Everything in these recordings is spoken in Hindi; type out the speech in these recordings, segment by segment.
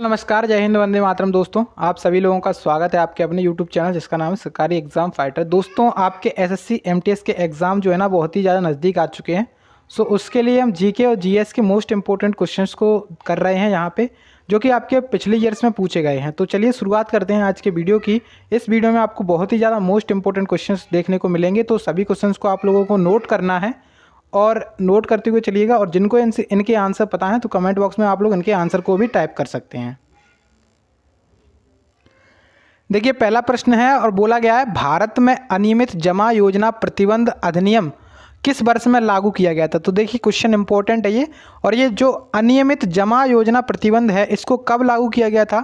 नमस्कार, जय हिंद, वंदे मातरम। दोस्तों, आप सभी लोगों का स्वागत है आपके अपने यूट्यूब चैनल जिसका नाम है सरकारी एग्जाम फाइटर। दोस्तों, आपके एसएससी एमटीएस के एग्ज़ाम जो है ना बहुत ही ज़्यादा नज़दीक आ चुके हैं। सो उसके लिए हम जीके और जीएस के मोस्ट इंपॉर्टेंट क्वेश्चंस को कर रहे हैं यहाँ पे, जो कि आपके पिछले ईयर्स में पूछे गए हैं। तो चलिए शुरुआत करते हैं आज के वीडियो की। इस वीडियो में आपको बहुत ही ज़्यादा मोस्ट इंपॉर्टेंट क्वेश्चन देखने को मिलेंगे, तो सभी क्वेश्चन को आप लोगों को नोट करना है और नोट करते हुए चलिएगा। और जिनको इनके आंसर पता है तो कमेंट बॉक्स में आप लोग इनके आंसर को भी टाइप कर सकते हैं। देखिए, पहला प्रश्न है और बोला गया है, भारत में अनियमित जमा योजना प्रतिबंध अधिनियम किस वर्ष में लागू किया गया था। तो देखिए, क्वेश्चन इंपॉर्टेंट है ये। और ये जो अनियमित जमा योजना प्रतिबंध है, इसको कब लागू किया गया था?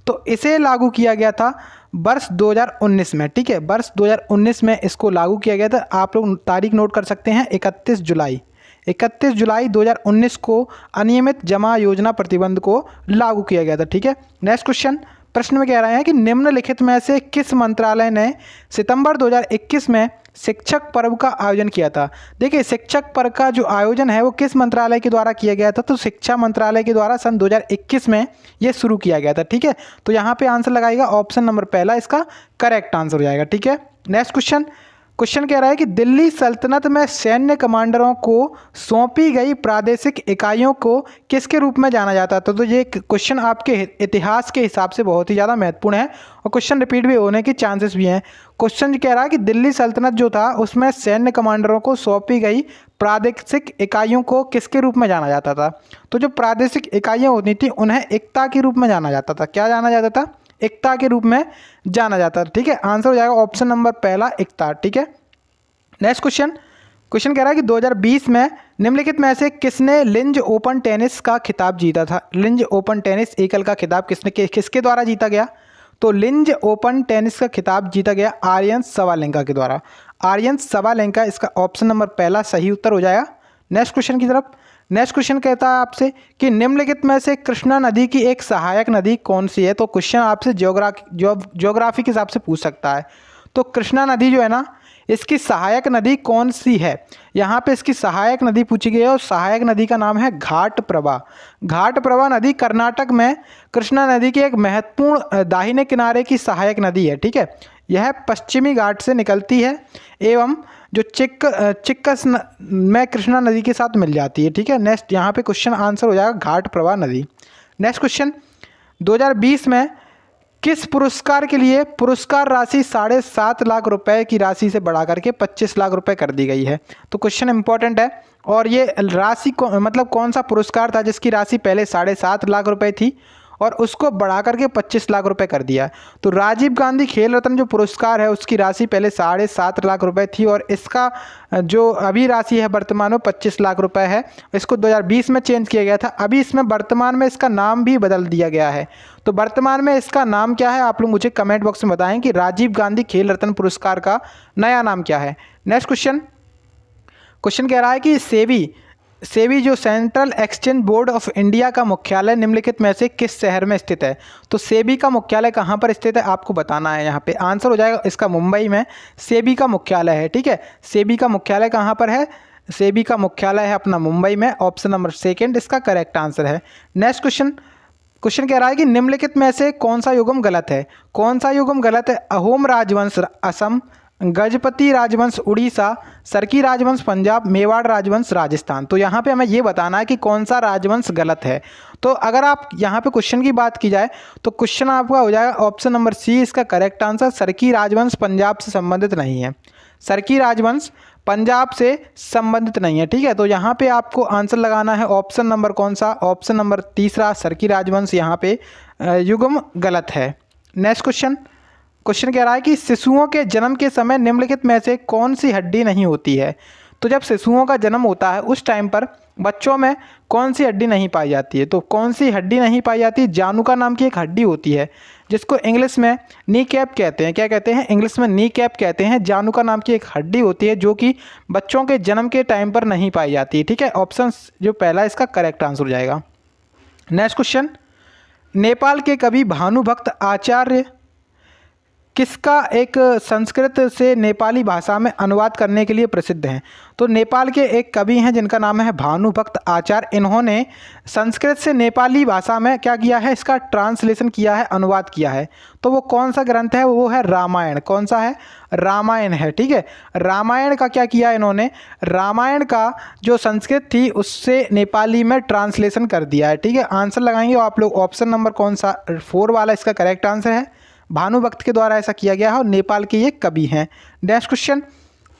तो इसे लागू किया गया था वर्ष 2019 में। ठीक है, वर्ष 2019 में इसको लागू किया गया था। आप लोग तारीख नोट कर सकते हैं, 31 जुलाई 2019 को अनियमित जमा योजना प्रतिबंध को लागू किया गया था। ठीक है, नेक्स्ट क्वेश्चन। प्रश्न में कह रहे हैं कि निम्नलिखित में से किस मंत्रालय ने सितंबर 2021 में शिक्षक पर्व का आयोजन किया था। देखिए, शिक्षक पर्व का जो आयोजन है वो किस मंत्रालय के द्वारा किया गया था? तो शिक्षा मंत्रालय के द्वारा सन 2021 में ये शुरू किया गया था। ठीक है, तो यहाँ पे आंसर लगाएगा ऑप्शन नंबर पहला, इसका करेक्ट आंसर हो जाएगा। ठीक है, नेक्स्ट क्वेश्चन। क्वेश्चन कह रहा है कि दिल्ली सल्तनत में सैन्य कमांडरों को सौंपी गई प्रादेशिक इकाइयों को किसके रूप में जाना जाता था। तो ये क्वेश्चन आपके इतिहास के हिसाब से बहुत ही ज़्यादा महत्वपूर्ण है और क्वेश्चन रिपीट भी होने के चांसेस भी हैं। क्वेश्चन कह रहा है कि दिल्ली सल्तनत जो था उसमें सैन्य कमांडरों को सौंपी गई प्रादेशिक इकाइयों को किसके रूप में जाना जाता था। तो जो प्रादेशिक इकाइयाँ होती थी उन्हें एकता के रूप में जाना जाता था। क्या जाना जाता था? एकता के रूप में जाना जाता है। ठीक है, आंसर हो जाएगा ऑप्शन नंबर पहला, एकता। ठीक है, नेक्स्ट क्वेश्चन। क्वेश्चन कह रहा है कि 2020 में निम्नलिखित में से किसने लिंज ओपन टेनिस का खिताब जीता था। लिंज ओपन टेनिस एकल का खिताब किसके द्वारा जीता गया? तो लिंज ओपन टेनिस का खिताब जीता गया आर्यन सवालेंका के द्वारा। आर्यन सवालेंका, इसका ऑप्शन नंबर पहला सही उत्तर हो जाएगा। नेक्स्ट क्वेश्चन की तरफ। नेक्स्ट क्वेश्चन कहता है आपसे कि निम्नलिखित में से कृष्णा नदी की एक सहायक नदी कौन सी है। तो क्वेश्चन आपसे ज्योग्राफी के हिसाब से पूछ सकता है। तो कृष्णा नदी जो है ना, इसकी सहायक नदी कौन सी है? यहाँ पे इसकी सहायक नदी पूछी गई है और सहायक नदी का नाम है घाटप्रभा। घाटप्रभा नदी कर्नाटक में कृष्णा नदी की एक महत्वपूर्ण दाहिने किनारे की सहायक नदी है। ठीक है, यह पश्चिमी घाट से निकलती है एवं जो चिक्कस में कृष्णा नदी के साथ मिल जाती है। ठीक है, नेक्स्ट यहाँ पे क्वेश्चन आंसर हो जाएगा घाटप्रभा नदी। Next question. 2020 में किस पुरस्कार के लिए पुरस्कार राशि 7.5 लाख रुपए की राशि से बढ़ा करके 25 लाख रुपए कर दी गई है। तो क्वेश्चन इंपॉर्टेंट है और ये राशि मतलब कौन सा पुरस्कार था जिसकी राशि पहले 7.5 लाख रुपए थी और उसको बढ़ा करके 25 लाख रुपए कर दिया। तो राजीव गांधी खेल रत्न जो पुरस्कार है उसकी राशि पहले 7.5 लाख रुपए थी और इसका जो अभी राशि है वर्तमान में 25 लाख रुपए है। इसको 2020 में चेंज किया गया था। अभी इसमें वर्तमान में इसका नाम भी बदल दिया गया है। तो वर्तमान में इसका नाम क्या है, आप लोग मुझे कमेंट बॉक्स में बताएं कि राजीव गांधी खेल रत्न पुरस्कार का नया नाम क्या है। Next question. क्वेश्चन कह रहा है कि सेबी जो central exchange board of India का मुख्यालय निम्नलिखित में से किस शहर में स्थित है। तो सेबी का मुख्यालय कहाँ पर स्थित है आपको बताना है। यहाँ पे आंसर हो जाएगा इसका मुंबई में सेबी का मुख्यालय है। ठीक है, सेबी का मुख्यालय कहाँ पर है? सेबी का मुख्यालय है अपना मुंबई में। ऑप्शन नंबर सेकेंड इसका करेक्ट आंसर है। Next question. क्वेश्चन कह रहा है कि निम्नलिखित में से कौन सा युग्म गलत है। कौन सा युग्म गलत है? अहोम राजवंश असम, गजपति राजवंश उड़ीसा, सरकी राजवंश पंजाब, मेवाड़ राजवंश राजस्थान। तो यहाँ पे हमें ये बताना है कि कौन सा राजवंश गलत है। तो अगर आप यहाँ पे क्वेश्चन की बात की जाए तो क्वेश्चन आपका हो जाएगा ऑप्शन नंबर सी, इसका करेक्ट आंसर। सरकी राजवंश पंजाब से संबंधित नहीं है। सरकी राजवंश पंजाब से संबंधित नहीं है। ठीक है, तो यहाँ पे आपको आंसर लगाना है ऑप्शन नंबर कौन सा? ऑप्शन नंबर तीसरा, सरकी राजवंश यहाँ पे युग्म गलत है। Next question. क्वेश्चन कह रहा है कि शिशुओं के जन्म के समय निम्नलिखित में से कौन सी हड्डी नहीं होती है। तो जब शिशुओं का जन्म होता है उस टाइम पर बच्चों में कौन सी हड्डी नहीं पाई जाती है। तो कौन सी हड्डी नहीं पाई जाती? जानुका नाम की एक हड्डी होती है जिसको इंग्लिश में नी कैप कहते हैं। क्या कहते हैं? इंग्लिश में नी कैप कहते हैं। जानुका नाम की एक हड्डी होती है जो कि बच्चों के जन्म के टाइम पर नहीं पाई जाती है। ठीक है, ऑप्शन जो पहला इसका करेक्ट आंसर हो जाएगा। Next question. नेपाल के कवि भानुभक्त आचार्य किसका एक संस्कृत से नेपाली भाषा में अनुवाद करने के लिए प्रसिद्ध हैं? तो नेपाल के एक कवि हैं जिनका नाम है भानुभक्त आचार्य। इन्होंने संस्कृत से नेपाली भाषा में क्या किया है, इसका ट्रांसलेशन किया है, अनुवाद किया है। तो वो कौन सा ग्रंथ है? वो है रामायण। कौन सा है? रामायण है। ठीक है, रामायण का क्या किया इन्होंने, रामायण का जो संस्कृत थी उससे नेपाली में ट्रांसलेशन कर दिया है। ठीक है, आंसर लगाएंगे आप लोग ऑप्शन नंबर कौन सा, 4 वाला इसका करेक्ट आंसर है। भानुभक्त के द्वारा ऐसा किया गया है और नेपाल के ये कवि हैं। नेक्स्ट क्वेश्चन,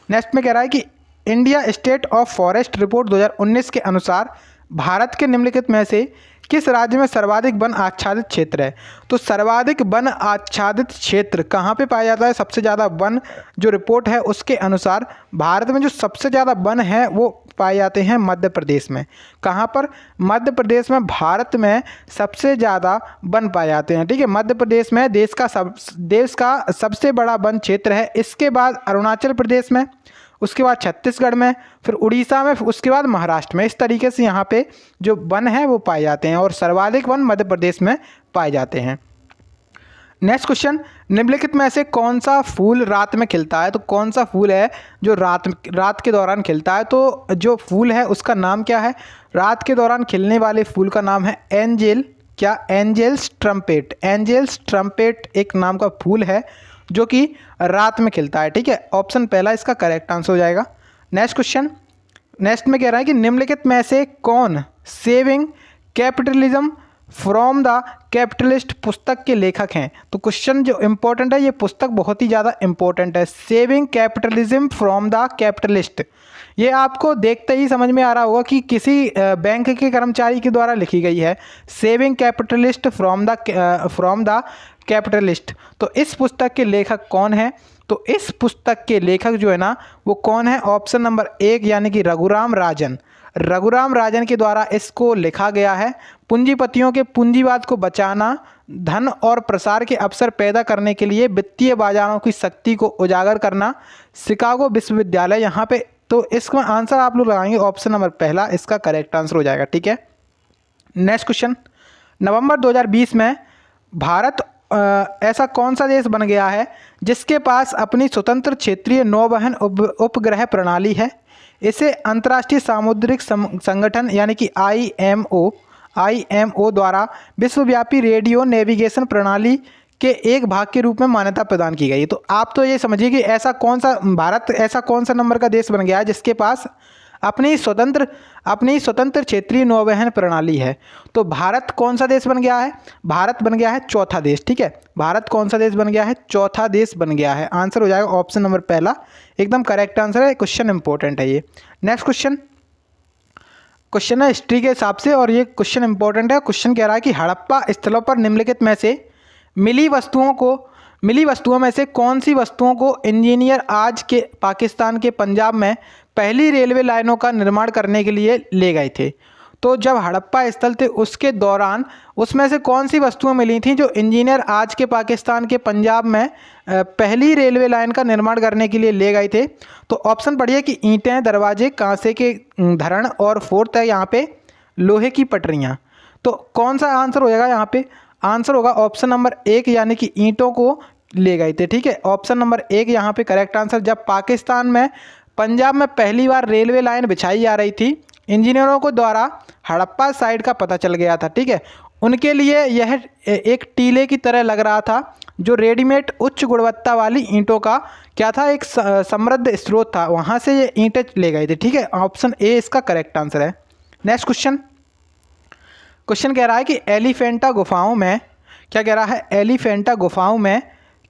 नेक्स्ट में कह रहा है कि India state of forest report 2019 के अनुसार भारत के निम्नलिखित में से किस राज्य में सर्वाधिक वन आच्छादित क्षेत्र है? तो सर्वाधिक वन आच्छादित क्षेत्र कहाँ पे पाया जाता है? सबसे ज़्यादा वन जो रिपोर्ट है उसके अनुसार भारत में जो सबसे ज़्यादा वन है वो पाए जाते हैं मध्य प्रदेश में। कहाँ पर? मध्य प्रदेश में भारत में सबसे ज़्यादा वन पाए जाते हैं। ठीक है, मध्य प्रदेश में देश का सबसे बड़ा वन क्षेत्र है। इसके बाद अरुणाचल प्रदेश में, उसके बाद छत्तीसगढ़ में, फिर उड़ीसा में, फिर उसके बाद महाराष्ट्र में। इस तरीके से यहाँ पे जो वन है वो पाए जाते हैं और सर्वाधिक वन मध्य प्रदेश में पाए जाते हैं। नेक्स्ट क्वेश्चन, निम्नलिखित में से कौन सा फूल रात में खिलता है? तो कौन सा फूल है जो रात के दौरान खिलता है? तो जो फूल है उसका नाम क्या है? रात के दौरान खिलने वाले फूल का नाम है एंजेल्स ट्रम्पेट। एंजेल्स ट्रम्पेट एक नाम का फूल है जो कि रात में खिलता है। ठीक है, ऑप्शन पहला इसका करेक्ट आंसर हो जाएगा। नेक्स्ट क्वेश्चन, नेक्स्ट में कह रहा है कि निम्नलिखित में से कौन saving capitalism from the capitalist पुस्तक के लेखक हैं? तो क्वेश्चन जो इंपॉर्टेंट है, ये पुस्तक बहुत ही ज़्यादा इंपॉर्टेंट है। Saving capitalism from the capitalist, ये आपको देखते ही समझ में आ रहा होगा कि किसी बैंक के कर्मचारी के द्वारा लिखी गई है। Saving capitalist from the capitalist. तो इस पुस्तक के लेखक कौन है? तो इस पुस्तक के लेखक जो है ना वो कौन है? ऑप्शन नंबर 1 यानी कि रघुराम राजन। रघुराम राजन के द्वारा इसको लिखा गया है। पूंजीपतियों के पूंजीवाद को बचाना, धन और प्रसार के अवसर पैदा करने के लिए वित्तीय बाजारों की शक्ति को उजागर करना, शिकागो विश्वविद्यालय यहाँ पे। तो इसका आंसर आप लोग लगाएंगे ऑप्शन नंबर पहला, इसका करेक्ट आंसर हो जाएगा। ठीक है, नेक्स्ट क्वेश्चन, नवंबर 2020 में भारत ऐसा कौन सा देश बन गया है जिसके पास अपनी स्वतंत्र क्षेत्रीय नौवहन उपग्रह प्रणाली है? इसे अंतर्राष्ट्रीय सामुद्रिक संगठन यानी कि IMO द्वारा विश्वव्यापी रेडियो नेविगेशन प्रणाली के एक भाग के रूप में मान्यता प्रदान की गई। तो आप तो ये समझिए कि भारत ऐसा कौन सा नंबर का देश बन गया है जिसके पास अपनी स्वतंत्र क्षेत्रीय नौवहन प्रणाली है? तो भारत कौन सा देश बन गया है? भारत बन गया है चौथा देश। ठीक है, भारत कौन सा देश बन गया है? चौथा देश बन गया है। आंसर हो जाएगा ऑप्शन नंबर पहला, एकदम करेक्ट आंसर है। क्वेश्चन इंपॉर्टेंट है ये। नेक्स्ट क्वेश्चन है हिस्ट्री के हिसाब से और ये क्वेश्चन इंपॉर्टेंट है। क्वेश्चन कह रहा है कि हड़प्पा स्थलों पर निम्नलिखित में से मिली वस्तुओं में से कौन सी वस्तुओं को इंजीनियर आज के पाकिस्तान के पंजाब में पहली रेलवे लाइनों का निर्माण करने के लिए ले गए थे? तो जब हड़प्पा स्थल थे उसके दौरान उसमें से कौन सी वस्तुएं मिली थी जो इंजीनियर आज के पाकिस्तान के पंजाब में पहली रेलवे लाइन का निर्माण करने के लिए ले गए थे? तो ऑप्शन पढ़िए कि ईंटें, दरवाजे, कांसे के धरण और फोर्थ है यहाँ पे लोहे की पटरियाँ। तो कौन सा आंसर हो जाएगा यहाँ पे? आंसर होगा ऑप्शन नंबर 1 यानी कि ईंटों को ले गए थे। ठीक है, ऑप्शन नंबर 1 यहाँ पे करेक्ट आंसर। जब पाकिस्तान में पंजाब में पहली बार रेलवे लाइन बिछाई जा रही थी, इंजीनियरों को द्वारा हड़प्पा साइड का पता चल गया था। ठीक है, उनके लिए यह एक टीले की तरह लग रहा था जो रेडीमेड उच्च गुणवत्ता वाली ईंटों का क्या था, एक समृद्ध स्रोत था, वहाँ से ये ईंटें ले गए थे। ठीक है, ऑप्शन ए इसका करेक्ट आंसर है। नेक्स्ट क्वेश्चन कह रहा है कि एलिफेंटा गुफाओं में क्या कह रहा है? एलिफेंटा गुफाओं में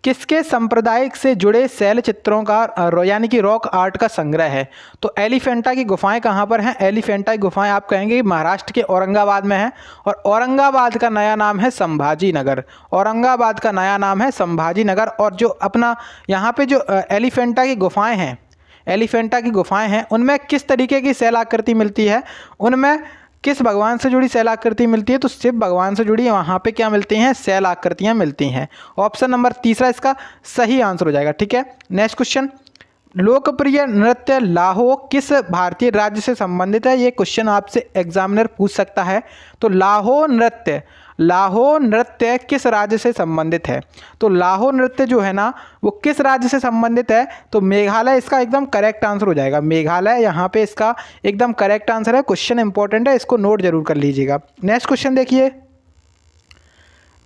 किसके सांप्रदायिक से जुड़े शैल चित्रों का यानी कि रॉक आर्ट का संग्रह है? तो एलिफेंटा की गुफाएं कहाँ पर हैं? एलिफेंटा की गुफाएं आप कहेंगे महाराष्ट्र के औरंगाबाद में हैं और औरंगाबाद का नया नाम है संभाजी नगर। औरंगाबाद का नया नाम है संभाजी नगर। और जो अपना यहाँ पे जो एलिफेंटा की गुफाएं हैं उनमें किस तरीके की शैल आकृति मिलती है? उनमें किस भगवान से जुड़ी शैल आकृति मिलती है? तो शिव भगवान से जुड़ी वहाँ पे क्या मिलती हैं? शैल आकृतियाँ मिलती हैं। ऑप्शन नंबर तीसरा इसका सही आंसर हो जाएगा। ठीक है, नेक्स्ट क्वेश्चन, लोकप्रिय नृत्य लाहो किस भारतीय राज्य से संबंधित है? ये क्वेश्चन आपसे एग्जामिनर पूछ सकता है। तो लाहो नृत्य लाहो नृत्य किस राज्य से संबंधित है? तो लाहो नृत्य जो है ना वो किस राज्य से संबंधित है? तो मेघालय इसका एकदम करेक्ट आंसर हो जाएगा। मेघालय यहाँ पे इसका एकदम करेक्ट आंसर है। क्वेश्चन इंपॉर्टेंट है, इसको नोट जरूर कर लीजिएगा। नेक्स्ट क्वेश्चन देखिए।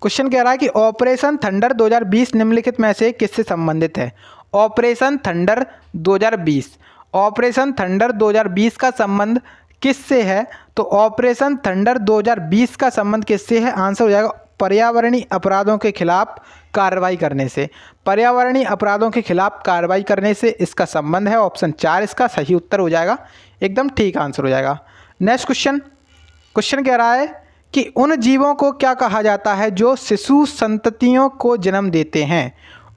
क्वेश्चन कह रहा है कि ऑपरेशन थंडर 2020 निम्नलिखित में से किससे संबंधित है? ऑपरेशन थंडर 2020, ऑपरेशन थंडर 2020 का संबंध किससे है? तो ऑपरेशन थंडर 2020 का संबंध किससे है? आंसर हो जाएगा पर्यावरणीय अपराधों के खिलाफ कार्रवाई करने से। पर्यावरणीय अपराधों के खिलाफ कार्रवाई करने से इसका संबंध है। ऑप्शन 4 इसका सही उत्तर हो जाएगा, एकदम ठीक आंसर हो जाएगा। Next question. क्वेश्चन कह रहा है कि उन जीवों को क्या कहा जाता है जो शिशु संततियों को जन्म देते हैं?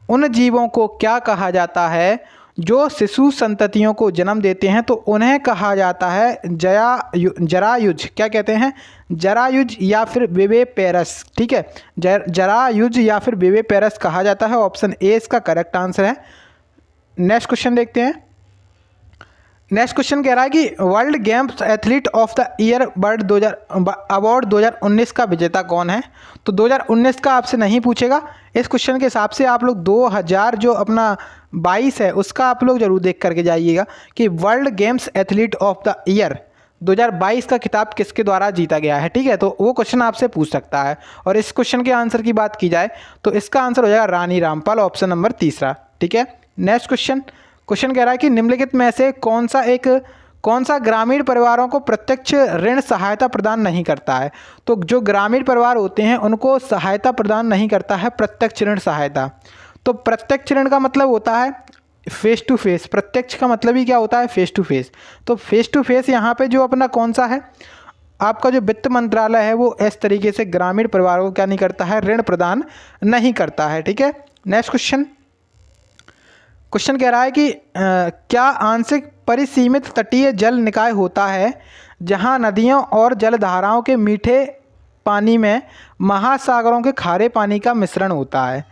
उन जीवों को क्या कहा जाता है जो शिशु संततियों को जन्म देते हैं? तो उन्हें कहा जाता है जरायुज। क्या कहते हैं? जरायुज या फिर विविपेरस। ठीक है, जरायुज या फिर विविपेरस कहा जाता है। ऑप्शन ए इसका करेक्ट आंसर है। नेक्स्ट क्वेश्चन देखते हैं। नेक्स्ट क्वेश्चन कह रहा है कि world games athlete of the year award 2019 का विजेता कौन है? तो 2019 का आपसे नहीं पूछेगा, इस क्वेश्चन के हिसाब से आप लोग 2000 जो अपना 22 है उसका आप लोग जरूर देख करके जाइएगा कि world games athlete of the year 2022 का खिताब किसके द्वारा जीता गया है। ठीक है, तो वो क्वेश्चन आपसे पूछ सकता है। और इस क्वेश्चन के आंसर की बात की जाए तो इसका आंसर हो जाएगा रानी रामपाल, ऑप्शन नंबर 3। ठीक है, नेक्स्ट क्वेश्चन। क्वेश्चन कह रहा है कि निम्नलिखित में से कौन सा ग्रामीण परिवारों को प्रत्यक्ष ऋण सहायता प्रदान नहीं करता है? तो जो ग्रामीण परिवार होते हैं उनको सहायता प्रदान नहीं करता है प्रत्यक्ष ऋण सहायता। तो प्रत्यक्ष ऋण का मतलब होता है फेस टू फेस। प्रत्यक्ष का मतलब ही क्या होता है? Face to face. तो फेस टू फेस यहाँ पे जो अपना कौन सा है, आपका जो वित्त मंत्रालय है वो इस तरीके से ग्रामीण परिवारों को क्या नहीं करता है? ऋण प्रदान नहीं करता है। ठीक है, नेक्स्ट क्वेश्चन। क्वेश्चन कह रहा है कि क्या आंशिक परिसीमित तटीय जल निकाय होता है जहां नदियों और जलधाराओं के मीठे पानी में महासागरों के खारे पानी का मिश्रण होता है?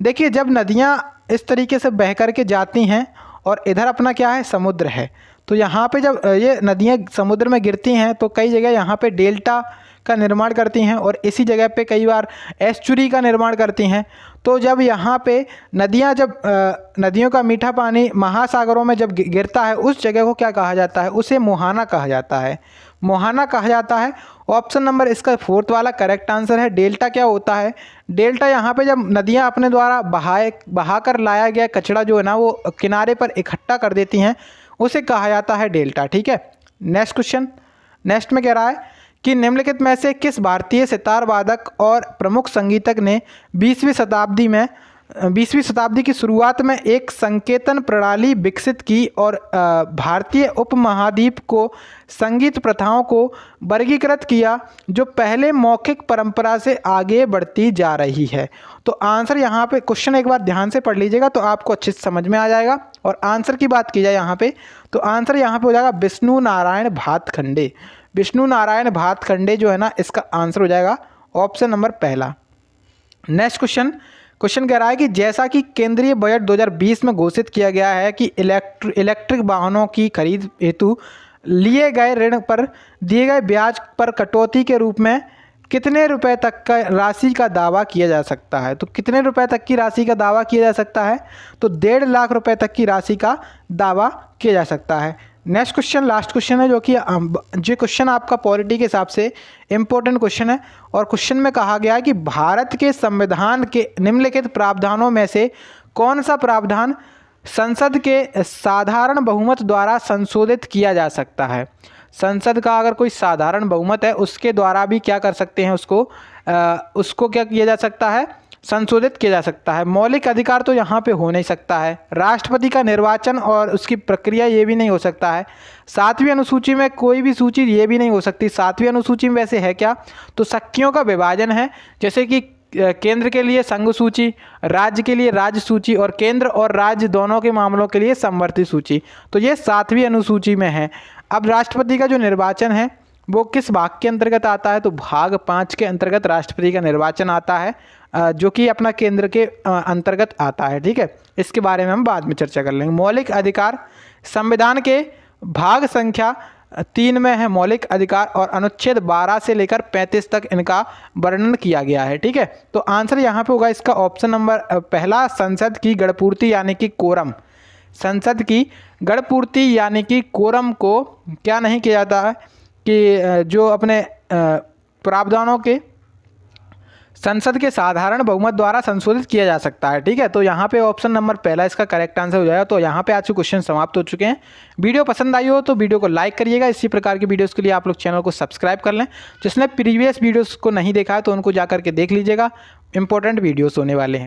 देखिए, जब नदियां इस तरीके से बह कर के जाती हैं और इधर अपना क्या है? समुद्र है, तो यहाँ पे जब ये नदियाँ समुद्र में गिरती हैं तो कई जगह यहाँ पे डेल्टा का निर्माण करती हैं और इसी जगह पे कई बार एस्चुरी का निर्माण करती हैं। तो जब यहाँ पे नदियों का मीठा पानी महासागरों में जब गिरता है उस जगह को क्या कहा जाता है? उसे मुहाना कहा जाता है। मुहाना कहा जाता है। ऑप्शन नंबर इसका 4 वाला करेक्ट आंसर है। डेल्टा क्या होता है? डेल्टा यहाँ पे जब नदियाँ अपने द्वारा बहा कर लाया गया कचरा जो है ना वो किनारे पर इकट्ठा कर देती हैं, उसे कहा जाता है डेल्टा। ठीक है, नेक्स्ट क्वेश्चन। नेक्स्ट में कह रहा है कि निम्नलिखित में से किस भारतीय सितार वादक और प्रमुख संगीतज्ञ ने 20वीं शताब्दी की शुरुआत में एक संकेतन प्रणाली विकसित की और भारतीय उपमहाद्वीप को संगीत प्रथाओं को वर्गीकृत किया जो पहले मौखिक परंपरा से आगे बढ़ती जा रही है? तो आंसर यहाँ पे क्वेश्चन एक बार ध्यान से पढ़ लीजिएगा तो आपको अच्छे से समझ में आ जाएगा। और आंसर की बात की जाए यहाँ पे तो आंसर यहाँ पे हो जाएगा विष्णु नारायण भातखंडे। विष्णु नारायण भातखंडे जो है ना इसका आंसर हो जाएगा ऑप्शन नंबर 1। नेक्स्ट क्वेश्चन कह रहा है कि जैसा कि केंद्रीय बजट 2020 में घोषित किया गया है कि इलेक्ट्रिक वाहनों की खरीद हेतु लिए गए ऋण पर दिए गए ब्याज पर कटौती के रूप में कितने रुपए तक का राशि का दावा किया जा सकता है? तो कितने रुपए तक की राशि का दावा किया जा सकता है? तो 1.5 लाख रुपए तक की राशि का दावा किया जा सकता है। नेक्स्ट क्वेश्चन लास्ट क्वेश्चन है जो कि जो क्वेश्चन आपका पॉलिटी के हिसाब से इम्पोर्टेंट क्वेश्चन है। और क्वेश्चन में कहा गया है कि भारत के संविधान के निम्नलिखित प्रावधानों में से कौन सा प्रावधान संसद के साधारण बहुमत द्वारा संशोधित किया जा सकता है? संसद का अगर कोई साधारण बहुमत है उसके द्वारा भी क्या कर सकते हैं? उसको क्या किया जा सकता है? संशोधित किया जा सकता है। मौलिक अधिकार तो यहाँ पे हो नहीं सकता है। राष्ट्रपति का निर्वाचन और उसकी प्रक्रिया ये भी नहीं हो सकता है। 7वीं अनुसूची में कोई भी सूची ये भी नहीं हो सकती। 7वीं अनुसूची में वैसे है क्या? तो शक्तियों का विभाजन है, जैसे कि केंद्र के लिए संघ सूची, राज्य के लिए राज्य सूची और केंद्र और राज्य दोनों के मामलों के लिए समवर्ती सूची। तो ये 7वीं अनुसूची में है। अब राष्ट्रपति का जो निर्वाचन है वो किस भाग के अंतर्गत आता है? तो भाग 5 के अंतर्गत राष्ट्रपति का निर्वाचन आता है जो कि अपना केंद्र के अंतर्गत आता है। ठीक है, इसके बारे में हम बाद में चर्चा कर लेंगे। मौलिक अधिकार संविधान के भाग संख्या 3 में है मौलिक अधिकार और अनुच्छेद 12 से लेकर 35 तक इनका वर्णन किया गया है। ठीक है, तो आंसर यहाँ पे होगा इसका ऑप्शन नंबर पहला, संसद की गणपूर्ति यानी कि कोरम। संसद की गणपूर्ति यानी कि कोरम को क्या नहीं किया जाता है कि जो अपने प्रावधानों के संसद के साधारण बहुमत द्वारा संशोधित किया जा सकता है। ठीक है, तो यहाँ पे ऑप्शन नंबर पहला इसका करेक्ट आंसर हो जाएगा। तो यहाँ पे आज के क्वेश्चन समाप्त हो चुके हैं। वीडियो पसंद आई हो तो वीडियो को लाइक करिएगा। इसी प्रकार की वीडियोस के लिए आप लोग चैनल को सब्सक्राइब कर लें। जिसने प्रीवियस वीडियोस को नहीं देखा है तो उनको जा करके देख लीजिएगा, इंपॉर्टेंट वीडियोस होने वाले हैं।